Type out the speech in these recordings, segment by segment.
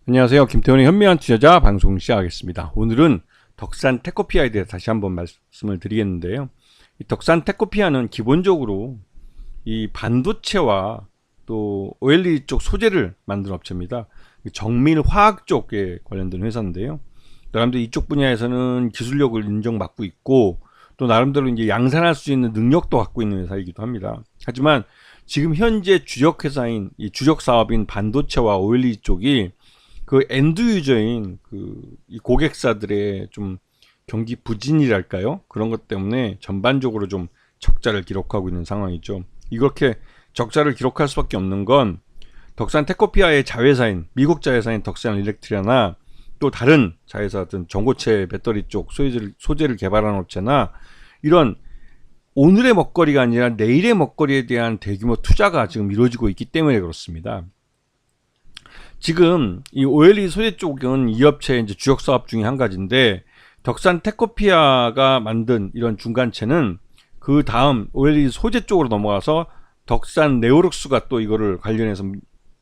안녕하세요. 김태훈의 현명한 투자자 방송 시작하겠습니다. 오늘은 덕산 테코피아에 대해 다시 한번 말씀을 드리겠는데요. 이 덕산 테코피아는 기본적으로 이 반도체와 또 OLED 쪽 소재를 만드는 업체입니다. 정밀 화학 쪽에 관련된 회사인데요. 나름대로 이쪽 분야에서는 기술력을 인정받고 있고 또 나름대로 이제 양산할 수 있는 능력도 갖고 있는 회사이기도 합니다. 하지만 지금 현재 주력 회사인 이 주력 사업인 반도체와 OLED 쪽이 그 엔드 유저인 이 고객사들의 좀 경기 부진이랄까요? 그런 것 때문에 전반적으로 좀 적자를 기록하고 있는 상황이죠. 이렇게 적자를 기록할 수밖에 없는 건 덕산 테코피아의 자회사인 미국 자회사인 덕산 일렉트리아나 또 다른 자회사든 전고체 배터리 쪽 소재를 개발하는 업체나 이런 오늘의 먹거리가 아니라 내일의 먹거리에 대한 대규모 투자가 지금 이루어지고 있기 때문에 그렇습니다. 지금 이 OLED 소재 쪽은 이 업체의 이제 주력 사업 중에 한 가지인데 덕산 테코피아가 만든 이런 중간체는 그 다음 OLED 소재 쪽으로 넘어가서 덕산 네오룩스가 또 이거를 관련해서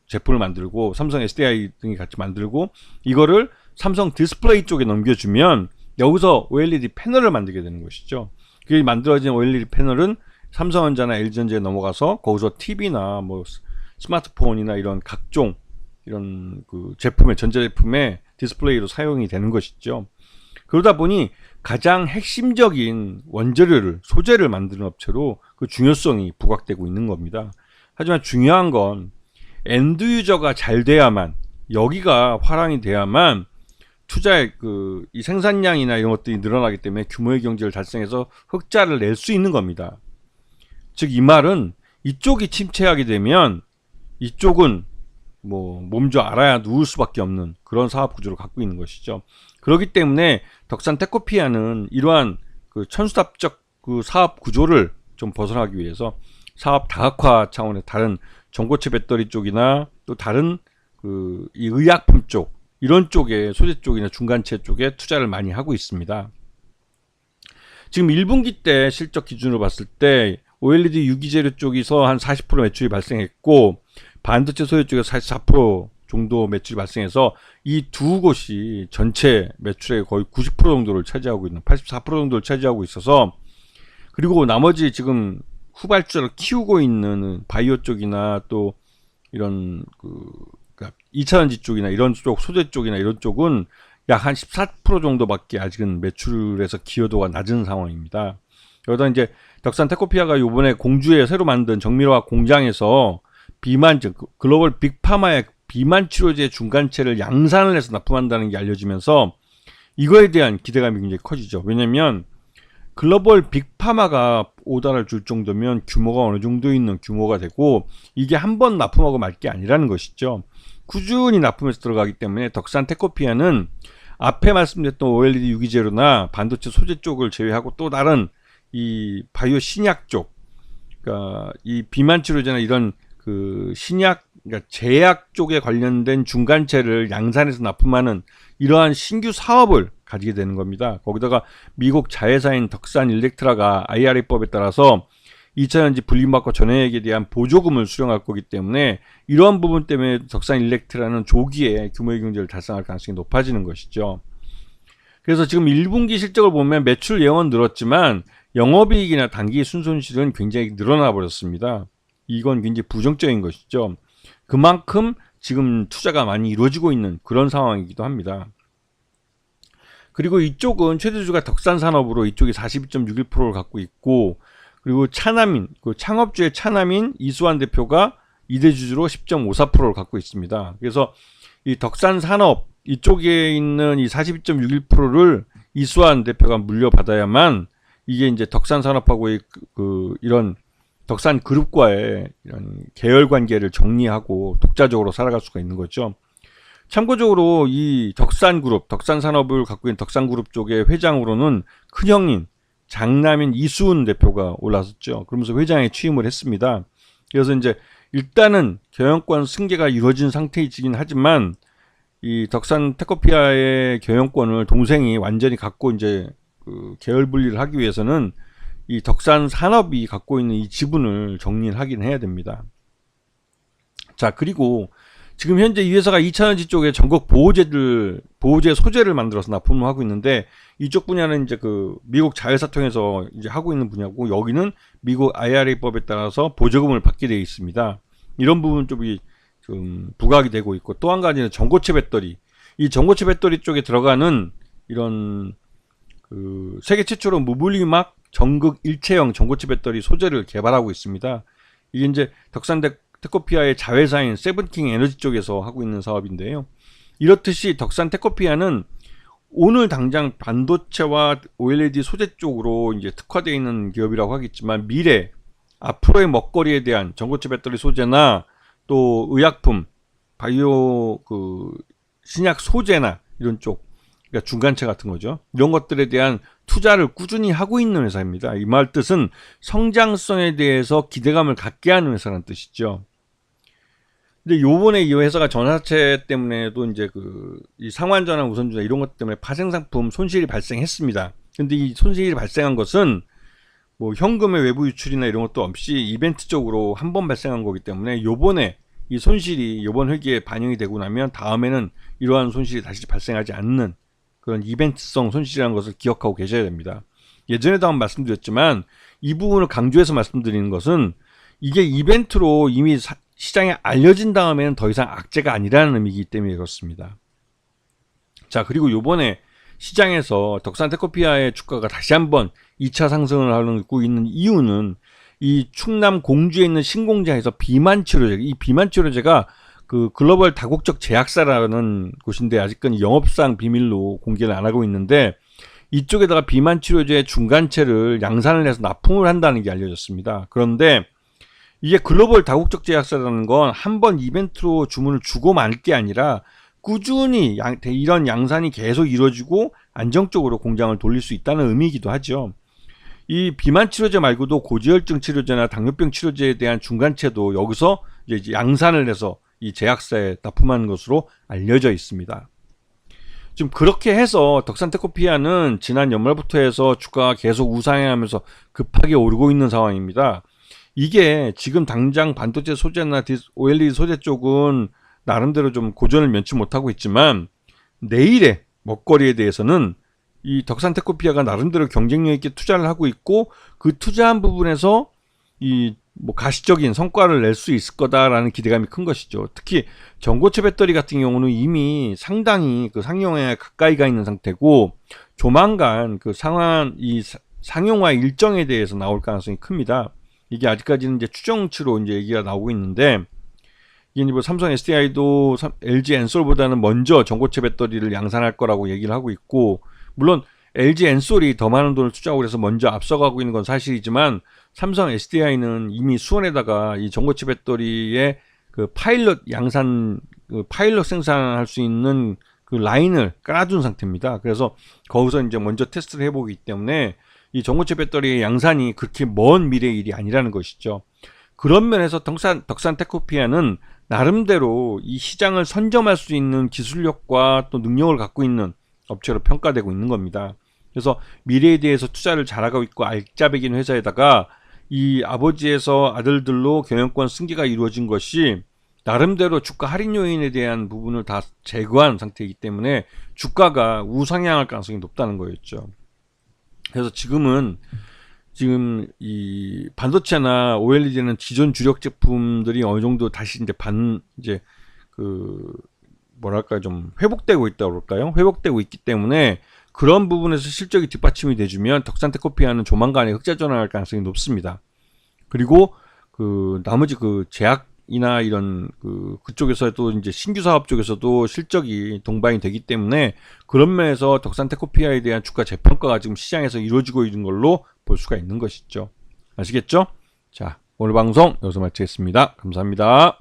제품을 만들고 삼성 SDI 등이 같이 만들고 이거를 삼성 디스플레이 쪽에 넘겨주면 여기서 OLED 패널을 만들게 되는 것이죠. 그 만들어진 OLED 패널은 삼성전자나 LG전자에 넘어가서 거기서 TV나 뭐 스마트폰이나 이런 각종 이런 전자제품의 디스플레이로 사용이 되는 것이죠. 그러다 보니 가장 핵심적인 소재를 만드는 업체로 그 중요성이 부각되고 있는 겁니다. 하지만 중요한 건 엔드 유저가 잘 돼야만, 여기가 화랑이 돼야만 투자의 이 생산량이나 이런 것들이 늘어나기 때문에 규모의 경제를 달성해서 흑자를 낼 수 있는 겁니다. 즉 이 말은 이쪽이 침체하게 되면 이쪽은 몸져 알아야 누울 수밖에 없는 그런 사업 구조를 갖고 있는 것이죠. 그렇기 때문에 덕산 테코피아는 이러한 천수답적 사업 구조를 좀 벗어나기 위해서 사업 다각화 차원의 다른 전고체 배터리 쪽이나 또 다른 이 의약품 쪽 이런 쪽에 소재 쪽이나 중간체 쪽에 투자를 많이 하고 있습니다. 지금 1분기 때 실적 기준으로 봤을 때 OLED 유기재료 쪽에서 한 40% 매출이 발생했고 반도체 소재 쪽에서 44% 정도 매출이 발생해서 이 두 곳이 전체 매출의 거의 90% 정도를 차지하고 있는 84% 정도를 차지하고 있어서, 그리고 나머지 지금 후발주자를 키우고 있는 바이오 쪽이나 또 이런 그러니까 2차전지 쪽이나 이런 쪽 소재 쪽이나 이런 쪽은 약 한 14% 정도밖에 아직은 매출에서 기여도가 낮은 상황입니다. 여기다 이제 덕산 테코피아가 이번에 공주에 새로 만든 정밀화학 공장에서 글로벌 빅파마의 비만 치료제 중간체를 양산을 해서 납품한다는 게 알려지면서 이거에 대한 기대감이 굉장히 커지죠. 왜냐면 글로벌 빅파마가 오다를 줄 정도면 규모가 어느 정도 있는 규모가 되고 이게 한 번 납품하고 말 게 아니라는 것이죠. 꾸준히 납품해서 들어가기 때문에 덕산 테코피아는 앞에 말씀드렸던 OLED 유기재료나 반도체 소재 쪽을 제외하고 또 다른 이 바이오 신약 쪽, 그러니까 이 비만 치료제나 이런 신약, 그러니까 제약 쪽에 관련된 중간체를 양산해서 납품하는 이러한 신규 사업을 가지게 되는 겁니다. 거기다가 미국 자회사인 덕산 일렉트라가 IRA법에 따라서 2차전지 분리막과 전해액에 대한 보조금을 수령할 거기 때문에 이러한 부분 때문에 덕산 일렉트라는 조기에 규모의 경제를 달성할 가능성이 높아지는 것이죠. 그래서 지금 1분기 실적을 보면 매출 예언은 늘었지만 영업이익이나 단기 순손실은 굉장히 늘어나 버렸습니다. 이건 굉장히 부정적인 것이죠. 그만큼 지금 투자가 많이 이루어지고 있는 그런 상황이기도 합니다. 그리고 이쪽은 최대주가 덕산산업으로 이쪽이 42.61%를 갖고 있고, 그리고 창업주의 차남인 이수환 대표가 이대주주로 10.54%를 갖고 있습니다. 그래서 이 덕산산업 이쪽에 있는 이 42.61%를 이수환 대표가 물려받아야만 이게 이제 덕산산업하고의 이런 덕산 그룹과의 이런 계열 관계를 정리하고 독자적으로 살아갈 수가 있는 거죠. 참고적으로 이 덕산 그룹, 덕산 산업을 갖고 있는 덕산 그룹 쪽의 회장으로는 큰형님, 장남인 이수은 대표가 올라섰죠. 그러면서 회장에 취임을 했습니다. 그래서 이제 일단은 경영권 승계가 이루어진 상태이긴 하지만 이 덕산 테코피아의 경영권을 동생이 완전히 갖고 이제 계열 분리를 하기 위해서는 이 덕산 산업이 갖고 있는 이 지분을 정리를 하긴 해야 됩니다. 자, 그리고 지금 현재 이 회사가 2차전지 쪽에 전극 보호제 소재를 만들어서 납품을 하고 있는데, 이쪽 분야는 이제 그 미국 자회사 통해서 이제 하고 있는 분야고, 여기는 미국 IRA법에 따라서 보조금을 받게 되어 있습니다. 이런 부분 쪽이 좀 부각이 되고 있고, 또 한 가지는 전고체 배터리. 이 전고체 배터리 쪽에 들어가는 이런 그 세계 최초로 무분리막 전극 일체형 전고체 배터리 소재를 개발하고 있습니다. 이게 이제 덕산 테코피아의 자회사인 세븐킹 에너지 쪽에서 하고 있는 사업인데요. 이렇듯이 덕산 테코피아는 오늘 당장 반도체와 OLED 소재 쪽으로 이제 특화되어 있는 기업이라고 하겠지만, 미래 앞으로의 먹거리에 대한 전고체 배터리 소재나 또 의약품, 바이오 그 신약 소재나 이런 쪽, 그러니까 중간체 같은 거죠. 이런 것들에 대한 투자를 꾸준히 하고 있는 회사입니다. 이 말 뜻은 성장성에 대해서 기대감을 갖게 하는 회사라는 뜻이죠. 근데 요번에 이 회사가 전하체 때문에도 이제 이 상환전환 우선주나 이런 것 때문에 파생상품 손실이 발생했습니다. 근데 이 손실이 발생한 것은 뭐 현금의 외부 유출이나 이런 것도 없이 이벤트적으로 한 번 발생한 거기 때문에, 요번에 이 손실이 요번 회기에 반영이 되고 나면 다음에는 이러한 손실이 다시 발생하지 않는 그런 이벤트성 손실이라는 것을 기억하고 계셔야 됩니다. 예전에도 한번 말씀드렸지만, 이 부분을 강조해서 말씀드리는 것은 이게 이벤트로 이미 시장에 알려진 다음에는 더 이상 악재가 아니라는 의미이기 때문에 그렇습니다. 자, 그리고 요번에 시장에서 덕산 테코피아의 주가가 다시 한번 2차 상승을 하고 있는 이유는, 이 충남 공주에 있는 신공자에서 비만 치료제, 이 비만 치료제가 그 글로벌 다국적 제약사라는 곳인데 아직까지 영업상 비밀로 공개를 안 하고 있는데, 이쪽에다가 비만 치료제 중간체를 양산을 해서 납품을 한다는 게 알려졌습니다. 그런데 이게 글로벌 다국적 제약사라는 건 한 번 이벤트로 주문을 주고 말 게 아니라 꾸준히 이런 양산이 계속 이루어지고 안정적으로 공장을 돌릴 수 있다는 의미이기도 하죠. 이 비만 치료제 말고도 고지혈증 치료제나 당뇨병 치료제에 대한 중간체도 여기서 이제 양산을 해서 이 제약사에 납품하는 것으로 알려져 있습니다. 지금 그렇게 해서 덕산 테코피아는 지난 연말부터 해서 주가가 계속 우상향하면서 급하게 오르고 있는 상황입니다. 이게 지금 당장 반도체 소재나 OLED 소재 쪽은 나름대로 좀 고전을 면치 못하고 있지만, 내일의 먹거리에 대해서는 이 덕산 테코피아가 나름대로 경쟁력 있게 투자를 하고 있고, 그 투자한 부분에서 이 뭐 가시적인 성과를 낼 수 있을 거다라는 기대감이 큰 것이죠. 특히 전고체 배터리 같은 경우는 이미 상당히 그 상용화에 가까이 가 있는 상태고, 조만간 그 상용화 일정에 대해서 나올 가능성이 큽니다. 이게 아직까지는 이제 추정치로 이제 얘기가 나오고 있는데, 이게 뭐 삼성 SDI도 LG 엔솔보다는 먼저 전고체 배터리를 양산할 거라고 얘기를 하고 있고, 물론 LG 엔솔이 더 많은 돈을 투자하고 그래서 먼저 앞서가고 있는 건 사실이지만, 삼성 SDI는 이미 수원에다가 이 전고체 배터리의 그 파일럿 양산, 그 파일럿 생산할 수 있는 그 라인을 깔아둔 상태입니다. 그래서 거기서 이제 먼저 테스트를 해보기 때문에 이 전고체 배터리의 양산이 그렇게 먼 미래의 일이 아니라는 것이죠. 그런 면에서 덕산 테코피아는 나름대로 이 시장을 선점할 수 있는 기술력과 또 능력을 갖고 있는 업체로 평가되고 있는 겁니다. 그래서 미래에 대해서 투자를 잘하고 있고 알짜배기는 회사에다가 이 아버지에서 아들들로 경영권 승계가 이루어진 것이 나름대로 주가 할인 요인에 대한 부분을 다 제거한 상태이기 때문에 주가가 우상향할 가능성이 높다는 거였죠. 그래서 지금 이 반도체나 OLED는 기존 주력 제품들이 어느 정도 다시 이제 뭐랄까 좀 회복되고 있다고 그럴까요? 회복되고 있기 때문에 그런 부분에서 실적이 뒷받침이 돼주면 덕산 테코피아는 조만간에 흑자 전환할 가능성이 높습니다. 그리고 나머지 제약이나 이런 그쪽에서도 이제 신규 사업 쪽에서도 실적이 동반이 되기 때문에 그런 면에서 덕산 테코피아에 대한 주가 재평가가 지금 시장에서 이루어지고 있는 걸로 볼 수가 있는 것이죠. 아시겠죠? 자, 오늘 방송 여기서 마치겠습니다. 감사합니다.